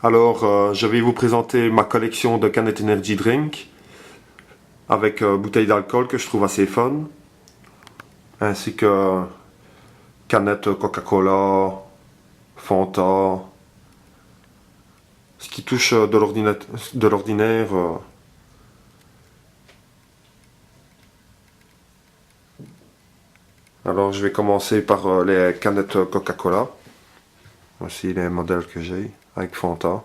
Alors, je vais vous présenter ma collection de canettes Energy Drink avec bouteilles d'alcool que je trouve assez fun, ainsi que canettes Coca-Cola, Fanta, ce qui touche de l'ordinaire. Alors, je vais commencer par les canettes Coca-Cola. Voici les modèles que j'ai avec Fanta,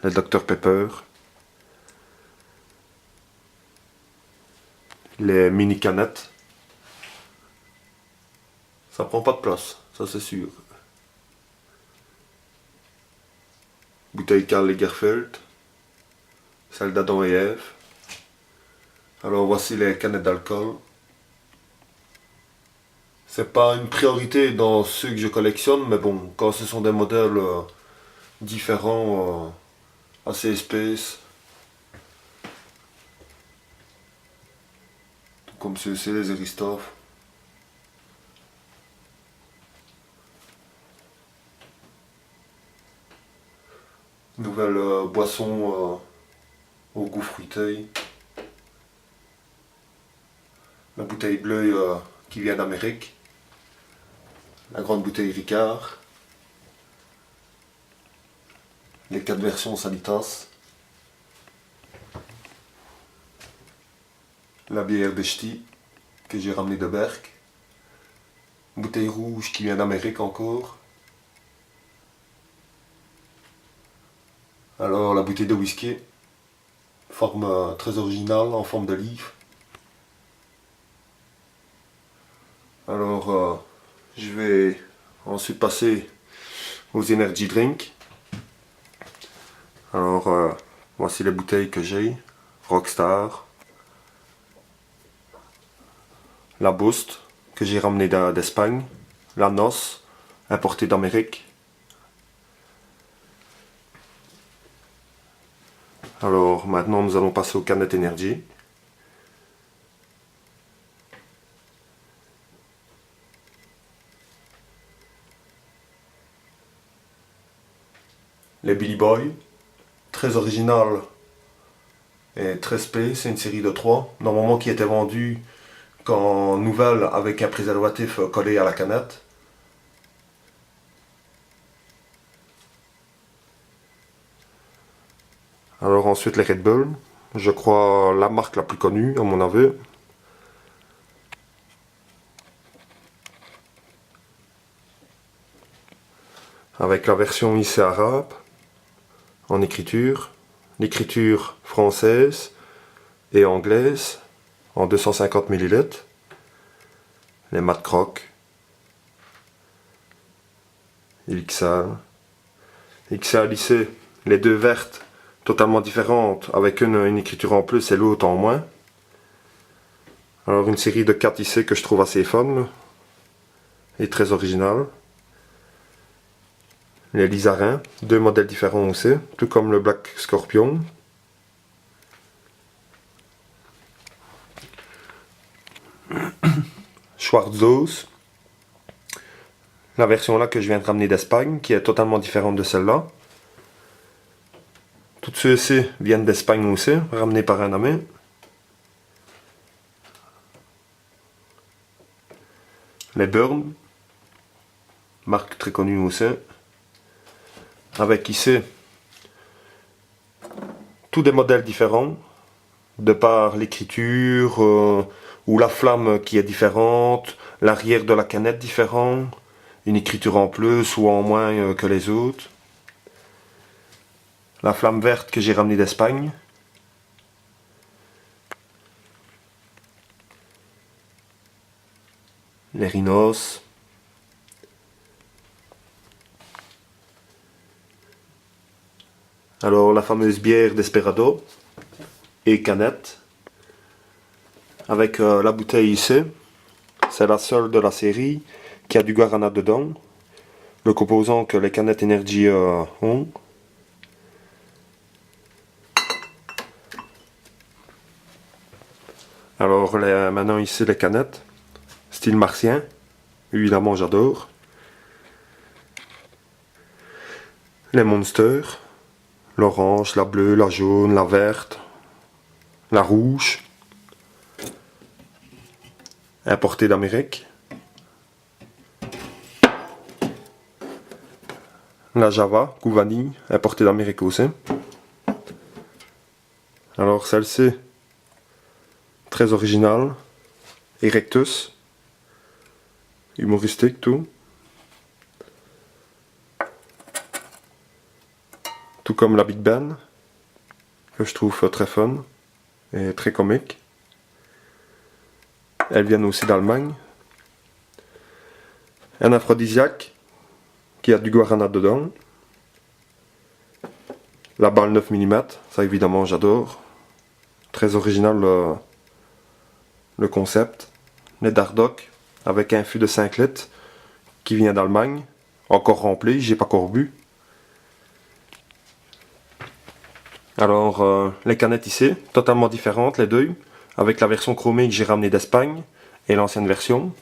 les Dr Pepper, les mini canettes. Ça prend pas de place, ça c'est sûr. Bouteille Karl Lagerfeld, celle d'Adam et Ève. Alors voici les canettes d'alcool. C'est pas une priorité dans ceux que je collectionne, mais bon, quand ce sont des modèles différents, assez espèces, comme ceux-ci, les Eristoff. Nouvelle boisson au goût fruité. La bouteille bleue qui vient d'Amérique. La grande bouteille Ricard. Les 4 versions Sanitas. La bière Bechti que j'ai ramenée de Berck. Bouteille rouge qui vient d'Amérique encore. Alors la bouteille de whisky. Forme très originale en forme d'olive. Alors je vais ensuite passer aux energy drinks. Alors voici les bouteilles que j'ai. Rockstar. La Boost que j'ai ramenée d'Espagne. La NOS importée d'Amérique. Alors maintenant nous allons passer aux canettes Energy. Les Billy Boy, très original et très spé, c'est une série de 3, normalement qui était vendue qu'en nouvelle avec un préservatif collé à la canette. Alors ensuite les Red Bull, je crois la marque la plus connue à mon avis. Avec la version IC arabe, en écriture, l'écriture française et anglaise, en 250 ml. Les Mad Croc, XL, XL IC, les deux vertes, totalement différentes, avec une écriture en plus et l'autre en moins. Alors une série de 4 IC que je trouve assez fun et très originale. Les Lizarins, 2 modèles différents aussi, tout comme le Black Scorpion. Schwarzos, la version là que je viens de ramener d'Espagne, qui est totalement différente de celle-là. Toutes ceux-ci viennent d'Espagne aussi, ramenés par un ami. Les Burn, marque très connue aussi. Avec ici tous des modèles différents, de par l'écriture, ou la flamme qui est différente, l'arrière de la canette différent, une écriture en plus ou en moins que les autres. La flamme verte que j'ai ramenée d'Espagne. Les Rhinos. Alors la fameuse bière Desperado et canette. Avec la bouteille ici. C'est la seule de la série qui a du guarana dedans. Le composant que les canettes Energy ont. Alors maintenant ici les canettes, style martien, évidemment j'adore. Les Monsters, l'orange, la bleue, la jaune, la verte, la rouge, importée d'Amérique, la Java, goût vanille, importée d'Amérique aussi. Alors celle-ci, très originale, Erectus, humoristique tout. Tout comme la Big Ben, que je trouve très fun et très comique. Elles viennent aussi d'Allemagne. Un aphrodisiaque qui a du guarana dedans. La balle 9 mm, ça évidemment j'adore. Très original le concept. Les Dardoc avec un fût de 5 litres qui vient d'Allemagne. Encore rempli, j'ai pas encore bu. Alors les canettes ici, totalement différentes les deux, avec la version chromée que j'ai ramenée d'Espagne et l'ancienne version.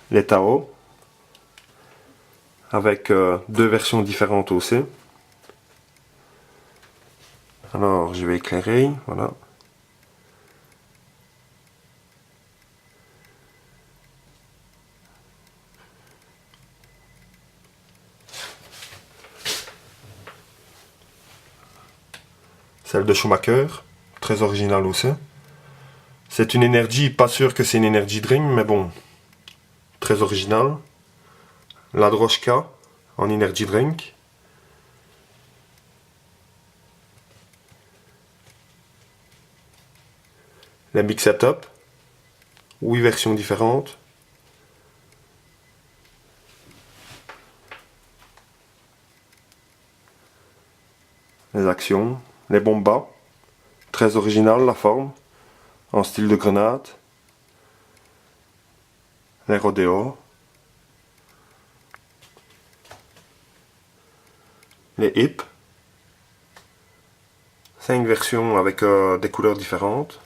Les Tao, avec deux versions différentes aussi. Alors je vais éclairer, voilà. Celle de Schumacher, très originale aussi. C'est une énergie, pas sûr que c'est une énergie drink, mais bon, très originale. La Droshka en energy drink. Les Big Setup, 8 versions différentes. Les actions, les bombas, très original la forme, en style de grenade. Les rodéos. Les hips. 5 versions avec des couleurs différentes.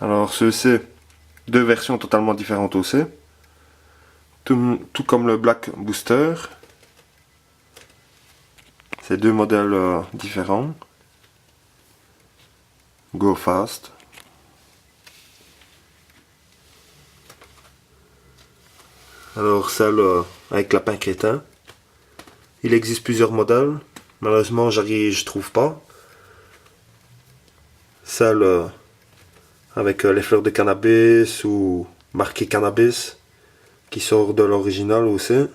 Alors ceux-ci, deux versions totalement différentes aussi. Tout comme le Black Booster. C'est deux modèles différents. Go Fast. Alors celle avec lapin crétin. Il existe plusieurs modèles. Malheureusement je trouve pas. Celle avec les fleurs de cannabis ou marqué cannabis qui sort de l'original aussi.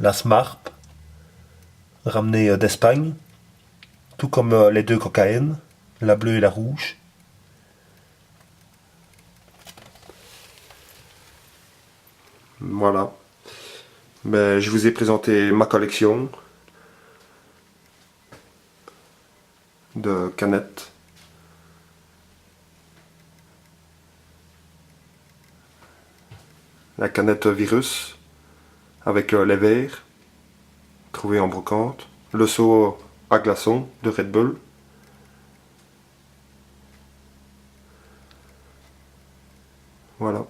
La Smarp, ramenée d'Espagne, tout comme les deux cocaïnes, la bleue et la rouge. Voilà. Ben, je vous ai présenté ma collection de canettes. La canette virus avec les verres trouvés en brocante. Le seau à glaçons de Red Bull. Voilà.